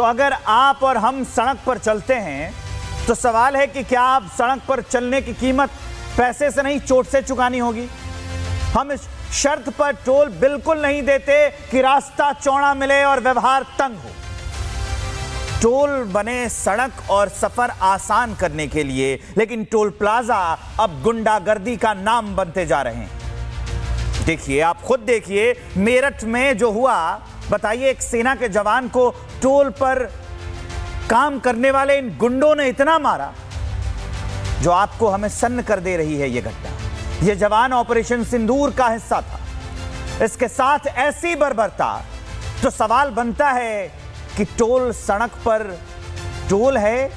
तो अगर आप और हम सड़क पर चलते हैं तो सवाल है कि क्या आप सड़क पर चलने की कीमत पैसे से नहीं चोट से चुकानी होगी। हम इस शर्त पर टोल बिल्कुल नहीं देते कि रास्ता चौड़ा मिले और व्यवहार तंग हो। टोल बने सड़क और सफर आसान करने के लिए, लेकिन टोल प्लाजा अब गुंडागर्दी का नाम बनते जा रहे हैं। देखिए, आप खुद देखिए मेरठ में जो हुआ। बताइए, एक सेना के जवान को टोल पर काम करने वाले इन गुंडों ने इतना मारा जो आपको हमें सन्न कर दे रही है ये घटना। ये जवान ऑपरेशन सिंदूर का हिस्सा था। इसके साथ ऐसी बर्बरता, तो सवाल बनता है कि टोल सड़क पर टोल है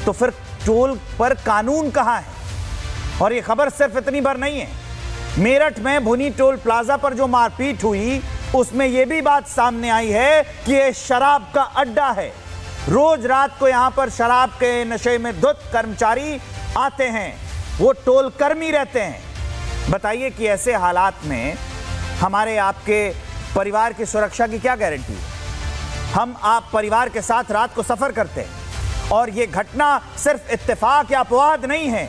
तो फिर टोल पर कानून कहां है। और ये खबर सिर्फ इतनी भर नहीं है। मेरठ में भुनी टोल प्लाजा पर जो मारपीट हुई उसमें यह भी बात सामने आई है कि यह शराब का अड्डा है। रोज रात को यहां पर शराब के नशे में धुत कर्मचारी आते हैं, वो टोल कर्मी रहते हैं। बताइए कि ऐसे हालात में हमारे आपके परिवार की सुरक्षा की क्या गारंटी है। हम आप परिवार के साथ रात को सफर करते हैं और यह घटना सिर्फ इत्तेफाक या अपवाद नहीं है।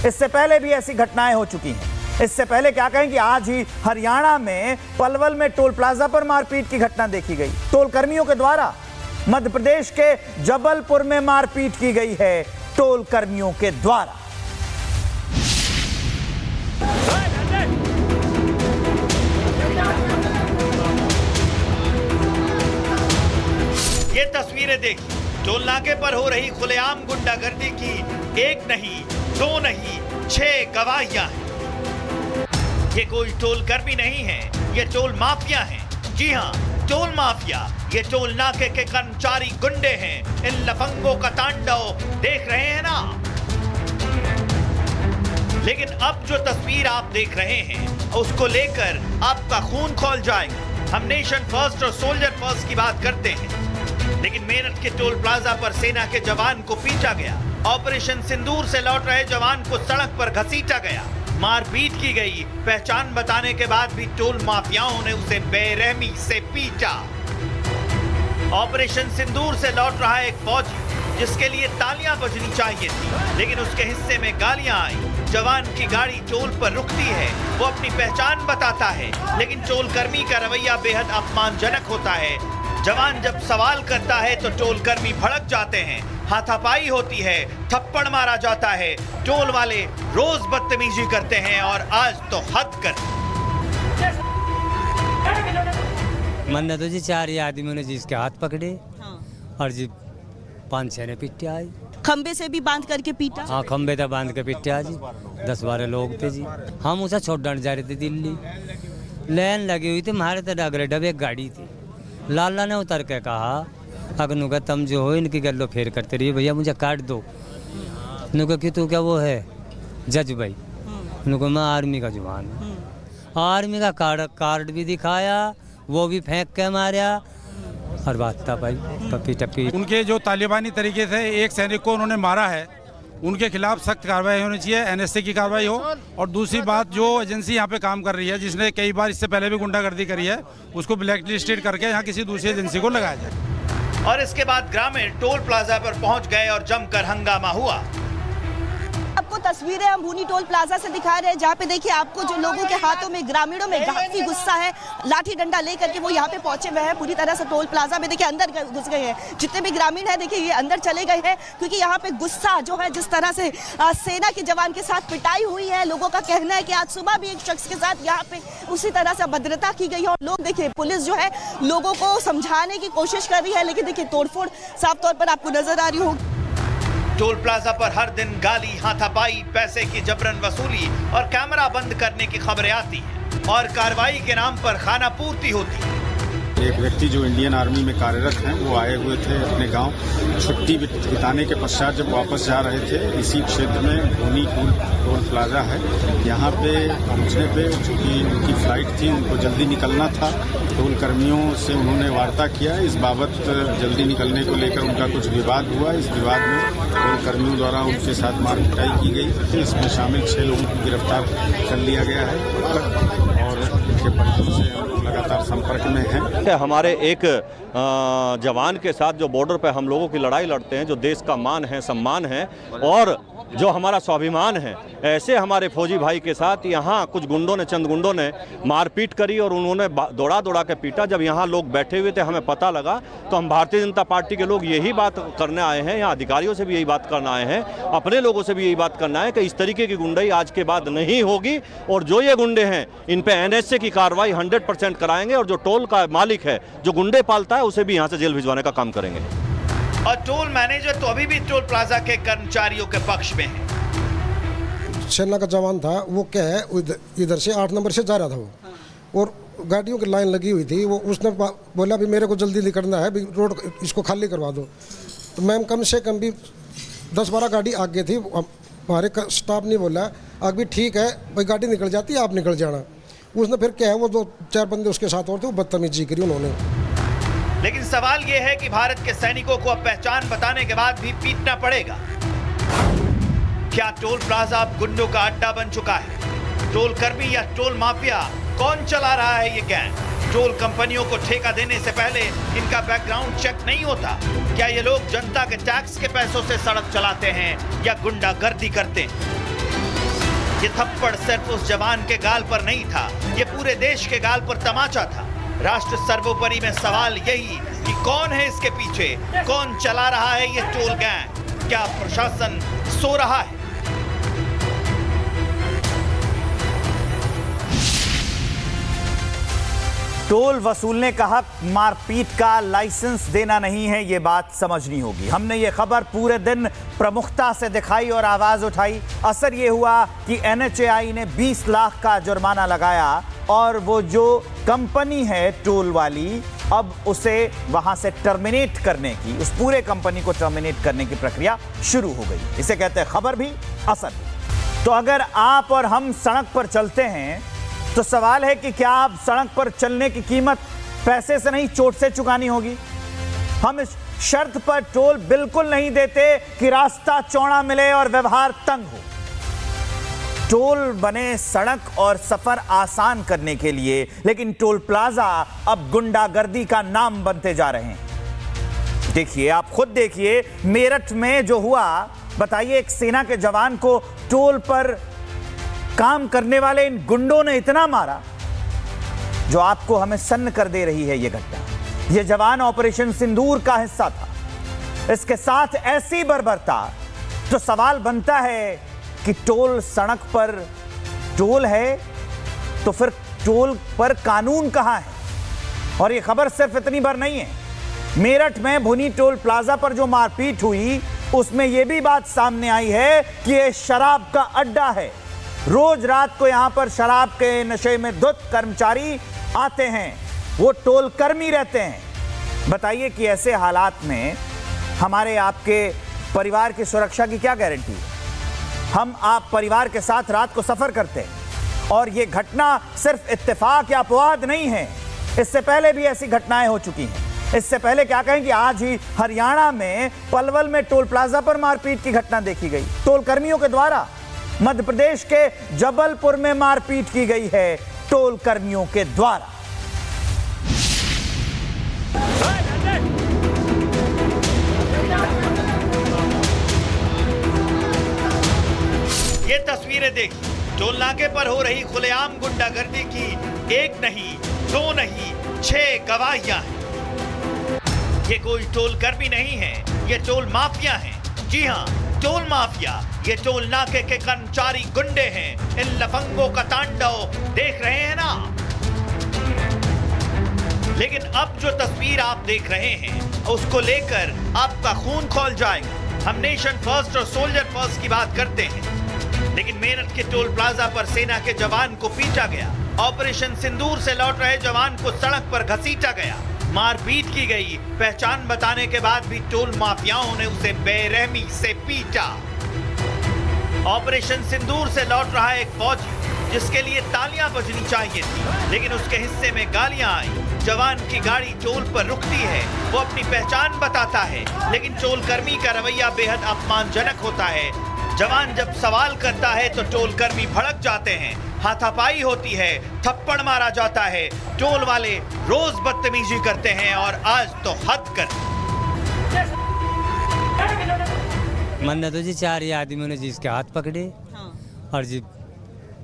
इससे पहले भी ऐसी घटनाएं हो चुकी हैं। इससे पहले क्या कहें कि आज ही हरियाणा में पलवल में टोल प्लाजा पर मारपीट की घटना देखी गई टोल कर्मियों के द्वारा। मध्य प्रदेश के जबलपुर में मारपीट की गई है टोल कर्मियों के द्वारा। ये तस्वीरें देखिए, टोल नाके पर हो रही खुलेआम गुंडागर्दी की एक नहीं, दो नहीं, 6 गवाहियां हैं। ये कोई टोल कर्मी नहीं है, ये टोल माफिया हैं। जी हाँ, टोल माफिया। ये टोल नाके के कर्मचारी गुंडे हैं। इन लफंगों का तांडव देख रहे हैं ना। लेकिन अब जो तस्वीर आप देख रहे हैं उसको लेकर आपका खून खौल जाएगा। हम नेशन फर्स्ट और सोल्जर फर्स्ट की बात करते हैं, लेकिन मेरठ के टोल प्लाजा पर सेना के जवान को पीटा गया। ऑपरेशन सिंदूर से लौट रहे जवान को सड़क पर घसीटा गया, मारपीट की गई। पहचान बताने के बाद भी टोल माफियाओं ने उसे बेरहमी से पीटा। ऑपरेशन सिंदूर से लौट रहा एक फौजी जिसके लिए तालियां बजनी चाहिए थी, लेकिन उसके हिस्से में गालियां आई। जवान की गाड़ी टोल पर रुकती है, वो अपनी पहचान बताता है, लेकिन टोल कर्मी का रवैया बेहद अपमानजनक होता है। जवान जब सवाल करता है तो टोल कर्मी भड़क जाते हैं, हाथापाई होती है, थप्पड़ मारा जाता है। टोल वाले रोज बदतमीजी करते हैं और आज तो हद कर। मन्ना तो जी 4 आदमियों ने जिसके हाथ पकड़े। हाँ। और जी 5-6 ने पिटे आज। खंबे से भी बांध करके पीटा। हाँ, खंबे तक बांध के पिटे आज। 10-12 लोग थे जी। हम उसे छोड़ने जा रहे थे दिल्ली, लाइन लगी हुई थी, हमारे तो अगले डबे एक गाड़ी थी। लाला ने उतर के कहा, अगनू का तुम जो हो इनकी गल्लो फेर करते रहिए, भैया मुझे काट दो। नुका कि तू क्या वो है जज भाई? नुका मैं आर्मी का जवान हूँ। आर्मी का कार्ड भी दिखाया, वो भी फेंक के मारा और बात था भाई टप्पी टप्पी। उनके जो तालिबानी तरीके से एक सैनिक को उन्होंने मारा है, उनके खिलाफ सख्त कार्रवाई होनी चाहिए, एनएसए की कार्रवाई हो। और दूसरी बात, जो एजेंसी यहाँ पे काम कर रही है, जिसने कई बार इससे पहले भी गुंडागर्दी करी है, उसको ब्लैक लिस्टेड करके यहाँ किसी दूसरी एजेंसी को लगाया जाए। और इसके बाद ग्रामीण टोल प्लाजा पर पहुंच गए और जमकर हंगामा हुआ। आपको तस्वीरें हम भुनी टोल प्लाजा से दिखा रहे हैं, जहाँ पे देखिए आपको जो लोगों के हाथों में, ग्रामीणों में काफी गुस्सा है। लाठी डंडा लेकर के वो यहाँ पे पहुंचे हुए हैं पूरी तरह से टोल प्लाजा में। देखिए अंदर घुस गए हैं, जितने भी ग्रामीण हैं देखिए ये अंदर चले गए हैं, क्योंकि यहाँ पे गुस्सा जो है, जिस तरह से सेना के जवान के साथ पिटाई हुई है। लोगों का कहना है कि आज सुबह भी एक शख्स के साथ यहाँ पे उसी तरह से अभद्रता की गई है। और लोग देखिए, पुलिस जो है लोगों को समझाने की कोशिश कर रही है, लेकिन देखिए तोड़फोड़ साफ तौर पर आपको नजर आ रही होगी। टोल प्लाजा पर हर दिन गाली, हाथापाई, पैसे की जबरन वसूली और कैमरा बंद करने की खबरें आती हैं और कार्रवाई के नाम पर खाना पूर्ति होती है। एक व्यक्ति जो इंडियन आर्मी में कार्यरत हैं, वो आए हुए थे अपने गांव। छुट्टी बिताने के पश्चात जब वापस जा रहे थे, इसी क्षेत्र में भुनी टोल प्लाजा है, यहाँ पे पहुँचने पे चूँकि उनकी फ्लाइट थी, उनको जल्दी निकलना था। टोल कर्मियों से उन्होंने वार्ता किया, इस बाबत जल्दी निकलने को लेकर उनका कुछ विवाद हुआ। इस विवाद में टोल कर्मियों द्वारा उनके साथ मार पिटाई की गई। इसमें शामिल 6 लोगों को गिरफ्तार कर लिया गया है और उनके परिजनों से लगातार लगातार संपर्क में हैं। हमारे एक जवान के साथ जो बॉर्डर पे हम लोगों की लड़ाई लड़ते हैं, जो देश का मान है, सम्मान है और जो हमारा स्वाभिमान है, ऐसे हमारे फौजी भाई के साथ यहाँ कुछ गुंडों ने, चंद गुंडों ने मारपीट करी और उन्होंने दौड़ा दौड़ा के पीटा। जब यहाँ लोग बैठे हुए थे, हमें पता लगा, तो हम भारतीय जनता पार्टी के लोग यही बात करने आए हैं, यहाँ अधिकारियों से भी यही बात करना आए हैं, अपने लोगों से भी यही बात करना है कि इस तरीके की गुंडाई आज के बाद नहीं होगी और जो ये गुंडे हैं इन पे NSA की कार्रवाई 100% कराएंगे और जो टोल का मालिक है, जो गुंडे पालता है, उसे भी यहाँ से जेल भिजवाने का काम करेंगे। और टोल मैनेजर तो अभी भी टोल प्लाजा के कर्मचारियों के पक्ष में है। सेना का जवान था, वो क्या है, इधर से 8 नंबर से जा रहा था वो, और गाड़ियों की लाइन लगी हुई थी। वो उसने बोला भी मेरे को जल्दी निकलना है, भी रोड इसको खाली करवा दो। तो मैम कम से कम भी 10-12 गाड़ी आगे थी, हमारे स्टाफ ने बोला आगे भी ठीक है भाई, गाड़ी निकल जाती है, आप निकल जाना। उसने फिर क्या है, वो 2-4 बंदे उसके साथ और थे, वो बदतमीजी करी उन्होंने। लेकिन सवाल यह है कि भारत के सैनिकों को अब पहचान बताने के बाद भी पीटना पड़ेगा। क्या टोल प्लाजा अब गुंडों का अड्डा बन चुका है? टोल कर्मी या टोल माफिया, कौन चला रहा है ये गैंग? टोल कंपनियों को ठेका देने से पहले इनका बैकग्राउंड चेक नहीं होता? क्या ये लोग जनता के टैक्स के पैसों से सड़क चलाते हैं या गुंडागर्दी करते हैं? ये थप्पड़ सिर्फ उस जवान के गाल पर नहीं था, ये पूरे देश के गाल पर तमाचा था। राष्ट्र सर्वोपरि में सवाल यही कि कौन है इसके पीछे, कौन चला रहा है ये टोल गैंग? क्या प्रशासन सो रहा है? टोल वसूलने का हक मारपीट का लाइसेंस देना नहीं है, ये बात समझनी होगी। हमने ये खबर पूरे दिन प्रमुखता से दिखाई और आवाज उठाई। असर ये हुआ कि NHAI ने 20 लाख का जुर्माना लगाया और वो जो कंपनी है टोल वाली, अब उसे वहां से टर्मिनेट करने की, उस पूरे कंपनी को टर्मिनेट करने की प्रक्रिया शुरू हो गई। इसे कहते हैं खबर भी, असर भी। तो अगर आप और हम सड़क पर चलते हैं तो सवाल है कि क्या आप सड़क पर चलने की कीमत पैसे से नहीं, चोट से चुकानी होगी। हम इस शर्त पर टोल बिल्कुल नहीं देते कि रास्ता चौड़ा मिले और व्यवहार तंग हो। टोल बने सड़क और सफर आसान करने के लिए, लेकिन टोल प्लाजा अब गुंडागर्दी का नाम बनते जा रहे हैं। देखिए, आप खुद देखिए, मेरठ में जो हुआ, बताइए, एक सेना के जवान को टोल पर काम करने वाले इन गुंडों ने इतना मारा जो आपको हमें सन्न कर दे रही है ये घटना। ये जवान ऑपरेशन सिंदूर का हिस्सा था। इसके साथ ऐसी बर्बरता, तो सवाल बनता है कि टोल सड़क पर टोल है तो फिर टोल पर कानून कहां है? और ये खबर सिर्फ इतनी बार नहीं है। मेरठ में भुनी टोल प्लाजा पर जो मारपीट हुई, उसमें यह भी बात सामने आई है कि यह शराब का अड्डा है। रोज रात को यहां पर शराब के नशे में धुत कर्मचारी आते हैं, वो टोल कर्मी रहते हैं। बताइए कि ऐसे हालात में हमारे आपके परिवार की सुरक्षा की क्या गारंटी है? हम आप परिवार के साथ रात को सफर करते हैं और ये घटना सिर्फ इत्तेफाक या अपवाद नहीं है। इससे पहले भी ऐसी घटनाएं हो चुकी हैं। इससे पहले क्या कहें कि आज ही हरियाणा में पलवल में टोल प्लाजा पर मारपीट की घटना देखी गई, टोल कर्मियों के द्वारा। मध्य प्रदेश के जबलपुर में मारपीट की गई है टोल कर्मियों के द्वारा। ये तस्वीरें देखिए, टोल नाके पर हो रही खुलेआम गुंडागर्दी की एक नहीं, दो नहीं, 6 गवाहियां हैं। ये कोई टोल कर्मी नहीं है, ये टोल माफिया हैं। जी हां, टोल माफिया, ये टोल नाके के कर्मचारी गुंडे हैं। इन लफंगों का तांडव देख रहे हैं ना। लेकिन अब जो तस्वीर आप देख रहे हैं, उसको लेकर आपका खून खौल जाएगा। हम नेशन फर्स्ट और सोल्जर फर्स्ट की बात करते हैं, लेकिन मेरठ के टोल प्लाजा पर सेना के जवान को पीटा गया। ऑपरेशन सिंदूर से लौट रहे जवान को सड़क पर घसीटा गया, मारपीट की गई। पहचान बताने के बाद भी टोल माफियाओं ने उसे बेरहमी से पीटा। ऑपरेशन सिंदूर से लौट रहा एक फौजी जिसके लिए तालियां बजनी चाहिए थी, लेकिन उसके हिस्से में गालियां आई। जवान की गाड़ी टोल पर रुकती है वो अपनी पहचान बताता है, लेकिन टोल कर्मी का रवैया बेहद अपमानजनक होता है। जवान जब सवाल करता है तो टोल कर्मी भड़क जाते हैं, हाथापाई होती है, थप्पड़ मारा जाता है। टोल वाले रोज बदतमीजी करते हैं और आज तो हद कर। मैंने तो जी 4 आदमियों ने जिसके हाथ पकड़े और जी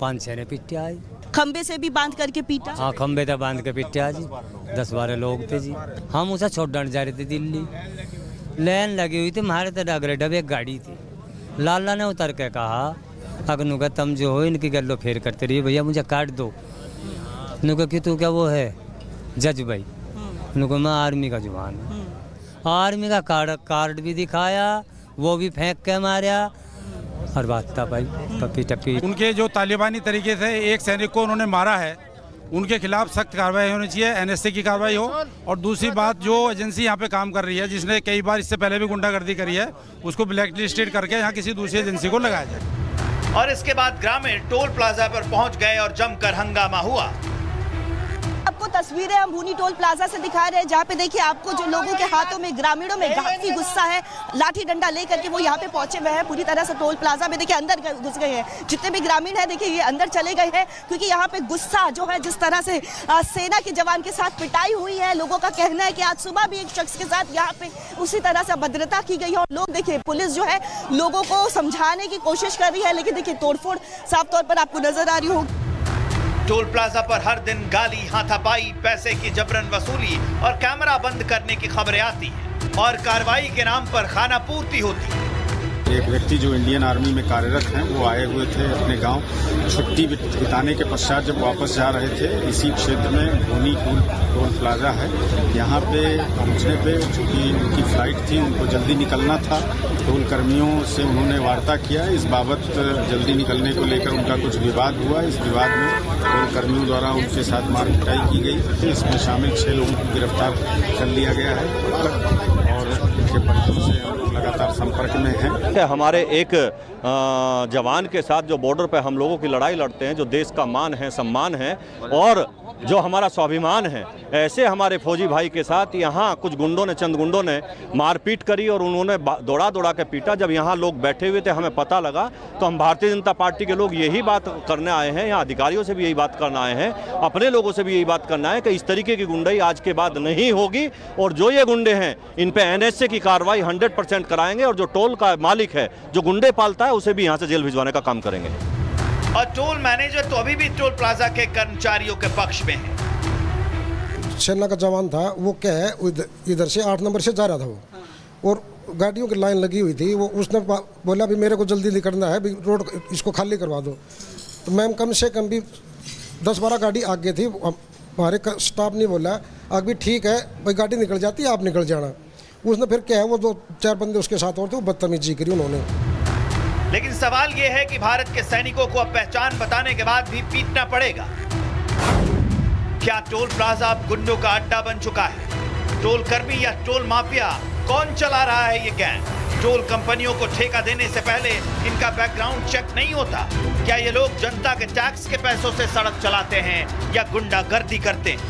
5-6 ने पिटे आई। खंबे से भी बांध करके पीटा। हाँ, खंबे तक बांध के पिटे आज 10-12 लोग थे जी। हम उसे छोड़ने जा रहे थे दिल्ली, लाइन लगी हुई थी, हमारे तो डगरे डब एक गाड़ी थी। लाला ने उतर के कहा अगनू का तुम जो हो इनकी गल्लो फेर करते रहिए, भैया मुझे काट दो। नुका कि तू क्या वो है जज भाई? नुका मैं आर्मी का जवान हूँ। आर्मी का कार्ड भी दिखाया, वो भी फेंक के मारा और बात था भाई पप्पी टप्पी। उनके जो तालिबानी तरीके से एक सैनिक को उन्होंने मारा है, उनके खिलाफ सख्त कार्रवाई होनी चाहिए, NSA की कार्रवाई हो। और दूसरी बात, जो एजेंसी यहाँ पे काम कर रही है, जिसने कई बार इससे पहले भी गुंडागर्दी करी है, उसको ब्लैक लिस्टेड करके यहाँ किसी दूसरी एजेंसी को लगाया जाए। और इसके बाद ग्रामीण टोल प्लाजा पर पहुंच गए और जमकर हंगामा हुआ। आपको तस्वीरें हम भूनी टोल प्लाजा से दिखा रहे हैं, जहाँ पे देखिए आपको जो लोगों के हाथों में, ग्रामीणों में काफी गुस्सा है। लाठी डंडा लेकर के वो यहाँ पे पहुंचे हुए हैं पूरी तरह से टोल प्लाजा में। देखिए अंदर घुस गए हैं, जितने भी ग्रामीण हैं देखिए ये अंदर चले गए हैं, क्योंकि यहाँ पे गुस्सा जो है, जिस तरह से सेना के जवान के साथ पिटाई हुई है। लोगों का कहना है कि आज सुबह भी एक शख्स के साथ यहाँ पे उसी तरह से अभद्रता की गई है। और लोग देखिए, पुलिस जो है लोगों को समझाने की कोशिश कर रही है, लेकिन देखिए तोड़फोड़ साफ तौर पर आपको नजर आ रही होगी। टोल प्लाजा पर हर दिन गाली, हाथापाई, पैसे की जबरन वसूली और कैमरा बंद करने की खबरें आती हैं और कार्रवाई के नाम पर खाना पूर्ति होती है। एक व्यक्ति जो इंडियन आर्मी में कार्यरत हैं, वो आए हुए थे अपने गांव। छुट्टी बिताने के पश्चात जब वापस जा रहे थे, इसी क्षेत्र में भूनी टोल प्लाजा है, यहाँ पे पहुँचने पे चूँकि उनकी फ्लाइट थी, उनको जल्दी निकलना था। टोल कर्मियों से उन्होंने वार्ता किया, इस बाबत जल्दी निकलने को लेकर उनका कुछ विवाद हुआ। इस विवाद में टोल कर्मियों द्वारा उनके साथ मार पिटाई की गई। इसमें शामिल 6 लोगों को गिरफ्तार कर लिया गया है और उनके परिजनों से लगातार संपर्क में हैं। हमारे एक जवान के साथ जो बॉर्डर पे हम लोगों की लड़ाई लड़ते हैं, जो देश का मान है, सम्मान है और जो हमारा स्वाभिमान है, ऐसे हमारे फौजी भाई के साथ यहाँ कुछ गुंडों ने, चंद गुंडों ने मारपीट करी और उन्होंने दौड़ा के पीटा। जब यहाँ लोग बैठे हुए थे, हमें पता लगा, तो हम भारतीय जनता पार्टी के लोग यही बात करने आए हैं, यहाँ अधिकारियों से भी यही बात करना आए हैं, अपने लोगों से भी यही बात करना है कि इस तरीके की गुंडाई आज के बाद नहीं होगी। और जो ये गुंडे हैं, इन पे NSA की कार्रवाई 100% कराएंगे और जो टोल का मालिक है, जो गुंडे पालता है, उसे भी यहाँ से जेल भिजवाने का काम करेंगे। और टोल मैनेजर तो अभी भी टोल प्लाजा के कर्मचारियों के पक्ष में है। सेना का जवान था, वो क्या है, इधर से 8 नंबर से जा रहा था वो, और गाड़ियों की लाइन लगी हुई थी। वो उसने बोला भी मेरे को जल्दी निकलना है, भी रोड इसको खाली करवा दो। तो मैम कम से कम भी 10-12 गाड़ी आगे थी। हमारे स्टाफ ने बोला आगे भी ठीक है भाई, गाड़ी निकल जाती है, आप निकल जाना। उसने फिर क्या है, वो 2-4 बंदे उसके साथ और थे, वो बदतमीजी करी उन्होंने। लेकिन सवाल यह है कि भारत के सैनिकों को अब पहचान बताने के बाद भी पीटना पड़ेगा। क्या टोल प्लाजा अब गुंडों का अड्डा बन चुका है? टोल कर्मी या टोल माफिया, कौन चला रहा है ये गैंग? टोल कंपनियों को ठेका देने से पहले इनका बैकग्राउंड चेक नहीं होता? क्या ये लोग जनता के टैक्स के पैसों से सड़क चलाते हैं या गुंडागर्दी करते हैं?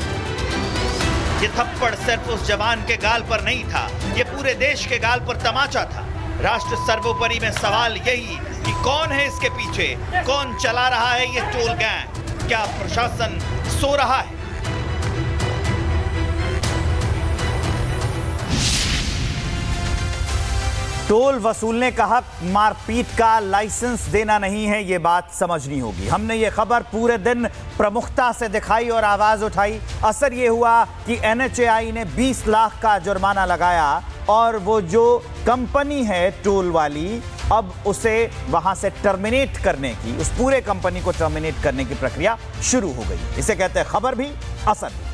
ये थप्पड़ सिर्फ उस जवान के गाल पर नहीं था, ये पूरे देश के गाल पर तमाचा था। राष्ट्र सर्वोपरि में सवाल यही कि कौन है इसके पीछे, कौन चला रहा है ये टोल गैंग? क्या प्रशासन सो रहा है? टोल वसूलने का हक मारपीट का लाइसेंस देना नहीं है, ये बात समझनी होगी। हमने ये खबर पूरे दिन प्रमुखता से दिखाई और आवाज उठाई। असर ये हुआ कि NHAI ने 20 लाख का जुर्माना लगाया और वो जो कंपनी है टोल वाली, अब उसे वहां से टर्मिनेट करने की, उस पूरे कंपनी को टर्मिनेट करने की प्रक्रिया शुरू हो गई। इसे कहते हैं खबर भी, असर भी।